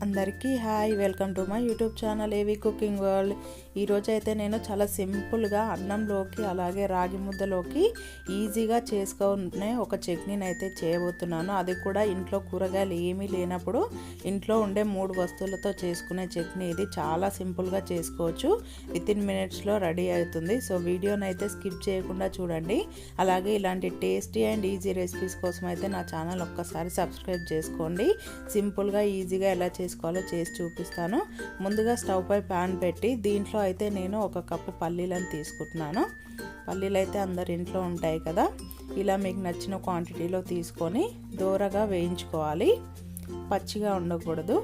అందరికీ hi, welcome to my YouTube channel ఏవి cooking world. ఈరోజు అయితే నేను చాలా సింపుల్గా అన్నంలోకి అలాగే రాగి ముద్దలోకి ఈజీగా చేసుకునే ఒక చట్నీని అయితే చేయబోతున్నాను. అది కూడా ఇంట్లో కూరగాయలు ఏమీ లేనప్పుడు ఇంట్లో ఉండే 3 వస్తువులతో చేసుకునే చట్నీ. ఇది చాలా సింపుల్గా చేసుకోవచ్చు, వితిన్ మినిట్స్లో రెడీ అవుతుంది. సో వీడియోని అయితే స్కిప్ చేయకుండా చూడండి. అలాగే ఇలాంటి టేస్టీ అండ్ ఈజీ రెసిపీస్ కోసం అయితే నా ఛానల్ ఒక్కసారి సబ్స్క్రైబ్ చేసుకోండి. సింపుల్గా ఈజీగా ఎలా చేసుకోవాలో చేసి చూపిస్తాను. ముందుగా స్టవ్ పై ప్యాన్ పెట్టి దీంట్లో అయితే నేను 1 కప్పు పల్లీలను తీసుకుంటున్నాను. పల్లీలు అయితే అందరి ఇంట్లో ఉంటాయి కదా, ఇలా మీకు నచ్చిన క్వాంటిటీలో తీసుకొని దోరగా వేయించుకోవాలి. పచ్చిగా ఉండకూడదు,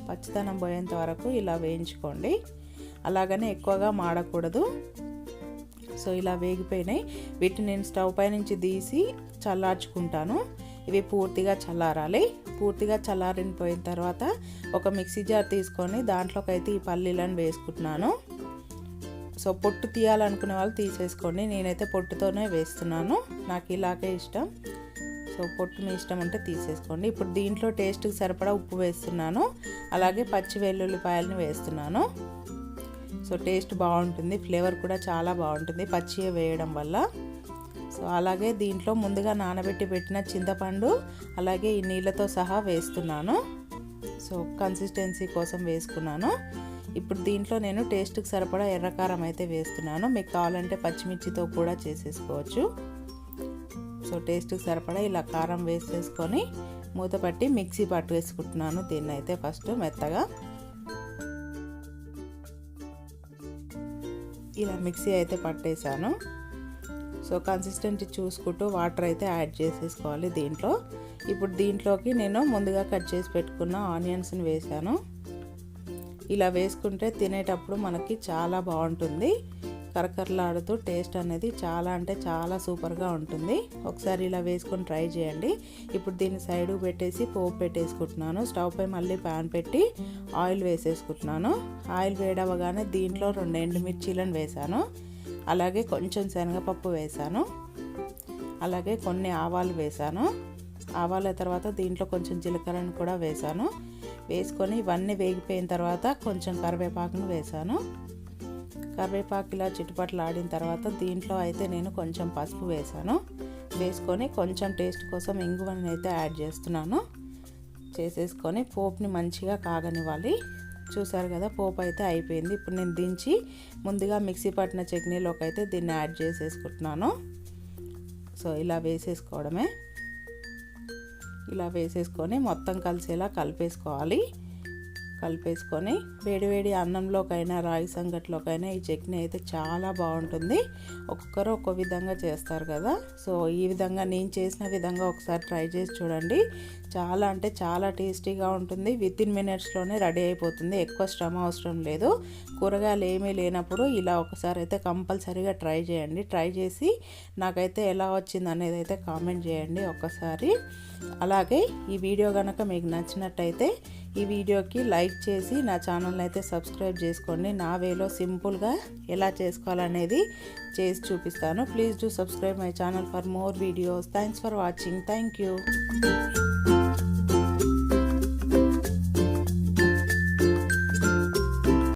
పచ్చితనం పోయేంత వరకు ఇలా వేయించుకోండి. అలాగనే ఎక్కువగా మాడకూడదు. సో ఇలా వేగిపోయినాయి. వీటిని నేను స్టవ్ పై నుంచి తీసి చల్లార్చుకుంటాను. ఇవి పూర్తిగా చల్లారాలి. పూర్తిగా చల్లారిపోయిన తర్వాత ఒక మిక్సీ జార్ తీసుకొని దాంట్లోకి అయితే ఈ పల్లీలను వేసుకుంటున్నాను. సో పొట్టు తీయాలనుకునే వాళ్ళు తీసేసుకోండి, నేనైతే పొట్టుతోనే వేస్తున్నాను, నాకు ఇలాగే ఇష్టం. సో పొట్టు మీ ఇష్టం ఉంటే తీసేసుకోండి. ఇప్పుడు దీంట్లో టేస్ట్కి సరిపడా ఉప్పు వేస్తున్నాను, అలాగే పచ్చి వెల్లుల్లిపాయలను వేస్తున్నాను. సో టేస్ట్ బాగుంటుంది, ఫ్లేవర్ కూడా చాలా బాగుంటుంది పచ్చిగా వేయడం వల్ల. సో అలాగే దీంట్లో ముందుగా నానబెట్టి పెట్టిన చింతపండు అలాగే ఈ నీళ్ళతో సహా వేస్తున్నాను. సో కన్సిస్టెన్సీ కోసం వేసుకున్నాను. ఇప్పుడు దీంట్లో నేను టేస్ట్కి సరిపడా ఎర్రకారం అయితే వేస్తున్నాను. మీకు కావాలంటే పచ్చిమిర్చితో కూడా చేసేసుకోవచ్చు. సో టేస్ట్కి సరిపడా ఇలా కారం వేసేసుకొని మూత పట్టి మిక్సీ పట్టు వేసుకుంటున్నాను. దీన్ని అయితే ఫస్ట్ మెత్తగా ఇలా మిక్సీ అయితే పట్టేశాను. సో కన్సిస్టెన్సీ చూసుకుంటూ వాటర్ అయితే యాడ్ చేసేసుకోవాలి దీంట్లో. ఇప్పుడు దీంట్లోకి నేను ముందుగా కట్ చేసి పెట్టుకున్న ఆనియన్స్ని వేసాను. ఇలా వేసుకుంటే తినేటప్పుడు మనకి చాలా బాగుంటుంది, కరకరలాడుతూ టేస్ట్ అనేది చాలా అంటే చాలా సూపర్గా ఉంటుంది. ఒకసారి ఇలా వేసుకొని ట్రై చేయండి. ఇప్పుడు దీన్ని సైడ్ పెట్టేసి పోపు పెట్టేసుకుంటున్నాను. స్టవ్ పై మళ్ళీ ప్యాన్ పెట్టి ఆయిల్ వేసేసుకుంటున్నాను. ఆయిల్ వేడవగానే దీంట్లో 2 ఎండుమిర్చీలను వేసాను, అలాగే కొంచెం శనగపప్పు వేసాను, అలాగే కొన్ని ఆవాలు వేసాను. ఆవాల తర్వాత దీంట్లో కొంచెం జీలకర్రను కూడా వేసాను. వేసుకొని ఇవన్నీ వేగిపోయిన తర్వాత కొంచెం కరివేపాకును వేసాను. కరివేపాకు ఇలా చిట్టుపట్లు ఆడిన తర్వాత దీంట్లో అయితే నేను కొంచెం పసుపు వేసాను. వేసుకొని కొంచెం టేస్ట్ కోసం ఇంగువని అయితే యాడ్ చేస్తున్నాను. చేసేసుకొని పోపుని మంచిగా కాగనివ్వాలి. చూసారు కదా, పోపు అయితే అయిపోయింది. ఇప్పుడు నేను దించి ముందుగా మిక్సీ పట్టిన చట్నీలోకి అయితే దీన్ని యాడ్ చేసేసుకుంటున్నాను. సో ఇలా వేసేసుకోవడమే. ఇలా వేసేసుకొని మొత్తం కలిసేలా కలిపేసుకోవాలి. కలిపేసుకొని వేడివేడి అన్నంలోకైనా రాగి సంగట్లోకైనా ఈ చట్నీ అయితే చాలా బాగుంటుంది. ఒక్కొక్కరు ఒక్కో విధంగా చేస్తారు కదా, సో ఈ విధంగా నేను చేసిన విధంగా ఒకసారి ట్రై చేసి చూడండి. చాలా అంటే చాలా టేస్టీగా ఉంటుంది, వితిన్ మినిట్స్లోనే రెడీ అయిపోతుంది, ఎక్కువ శ్రమ అవసరం లేదు. కూరగాయలు ఏమీ లేనప్పుడు ఇలా ఒకసారి అయితే కంపల్సరీగా ట్రై చేయండి. ట్రై చేసి నాకైతే ఎలా వచ్చింది అనేది అయితే కామెంట్ చేయండి ఒక్కసారి. అలాగే ఈ వీడియో కనుక మీకు నచ్చినట్టయితే ఈ వీడియోకి లైక్ చేసి నా ఛానల్ని అయితే సబ్స్క్రైబ్ చేసుకోండి. నా వేలో సింపుల్గా ఎలా చేసుకోవాలనేది చేసి చూపిస్తాను. Please do subscribe my channel for more videos. Thanks for watching. Thank you.